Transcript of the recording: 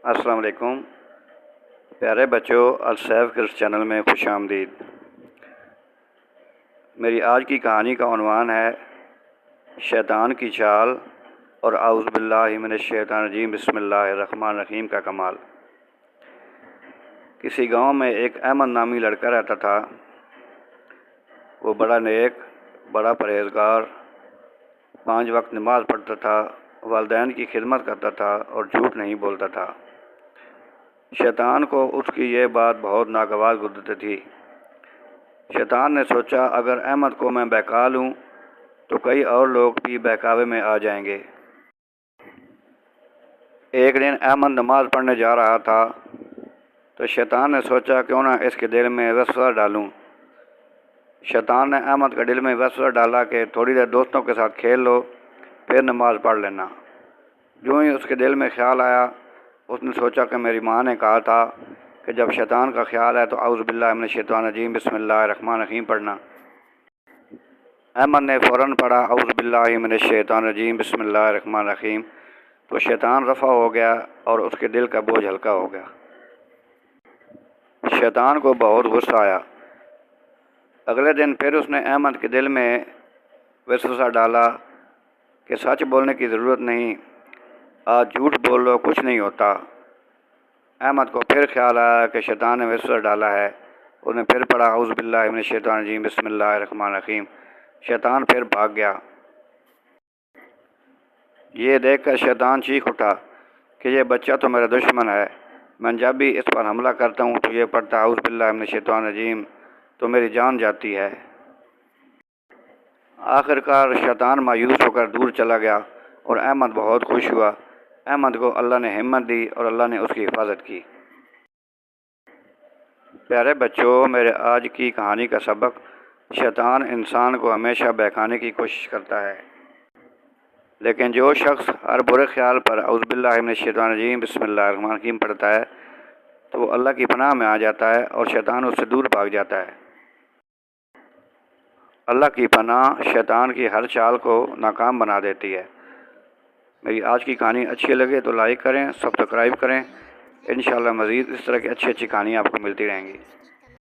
السلام علیکم پیارے بچوں، السیف کرس چینل میں خوش آمدید۔ میری آج کی کہانی کا عنوان ہے شیطان کی چال اور اعوذ باللہ من الشیطان الرجیم بسم اللہ الرحمن الرحیم کا کمال۔ کسی گاؤں میں ایک احمد نامی لڑکا رہتا تھا۔ وہ بڑا نیک، بڑا پرہیزگار، 5 وقت نماز پڑھتا تھا، والدین کی خدمت کرتا تھا اور جھوٹ نہیں بولتا تھا۔ شیطان کو اس کی یہ بات بہت ناگوار گزرتی تھی۔ شیطان نے سوچا اگر احمد کو میں بہکا لوں تو کئی اور لوگ بھی بہکاوے میں آ جائیں گے۔ ایک دن احمد نماز پڑھنے جا رہا تھا تو شیطان نے سوچا کیوں نہ اس کے دل میں وسوسہ ڈالوں۔ شیطان نے احمد کے دل میں وسوسہ ڈالا کہ تھوڑی دیر دوستوں کے ساتھ کھیل لو، پھر نماز پڑھ لینا۔ جو ہی اس کے دل میں خیال آیا، اس نے سوچا کہ میری ماں نے کہا تھا کہ جب شیطان کا خیال ہے تو اعوذ باللہ من الشیطان الرجیم بسم اللہ الرحمن الرحیم پڑھنا۔ احمد نے فوراً پڑھا اعوذ باللہ من الشیطان الرجیم بسم اللہ الرحمن الرحیم، تو شیطان رفع ہو گیا اور اس کے دل کا بوجھ ہلکا ہو گیا۔ شیطان کو بہت غصہ آیا۔ اگلے دن پھر اس نے احمد کے دل میں وسوسہ ڈالا کہ سچ بولنے کی ضرورت نہیں، آج جھوٹ بول لو، کچھ نہیں ہوتا۔ احمد کو پھر خیال آیا کہ شیطان نے وسوسہ ڈالا ہے۔ اس نے پھر پڑھا اعوذ باللہ من الشیطان الرجیم بسم اللہ الرحمن الرحیم۔ شیطان پھر بھاگ گیا۔ یہ دیکھ کر شیطان چیخ اٹھا کہ یہ بچہ تو میرا دشمن ہے، میں جب بھی اس پر حملہ کرتا ہوں تو یہ پڑھتا ہے اعوذ باللہ من الشیطان الرجیم تو میری جان جاتی ہے۔ آخر کار شیطان مایوس ہو کر دور چلا گیا اور احمد بہت خوش ہوا۔ احمد کو اللہ نے ہمت دی اور اللہ نے اس کی حفاظت کی۔ پیارے بچوں، میرے آج کی کہانی کا سبق، شیطان انسان کو ہمیشہ بہکانے کی کوشش کرتا ہے، لیکن جو شخص ہر برے خیال پر اعوذ باللہ من الشیطان الرجیم بسم اللہ الرحمن الرحیم پڑھتا ہے تو وہ اللہ کی پناہ میں آ جاتا ہے اور شیطان اس سے دور بھاگ جاتا ہے۔ اللہ کی پناہ شیطان کی ہر چال کو ناکام بنا دیتی ہے۔ میری آج کی کہانی اچھی لگے تو لائک کریں، سبسکرائب کریں۔ انشاءاللہ مزید اس طرح کی اچھی کہانیاں آپ کو ملتی رہیں گی۔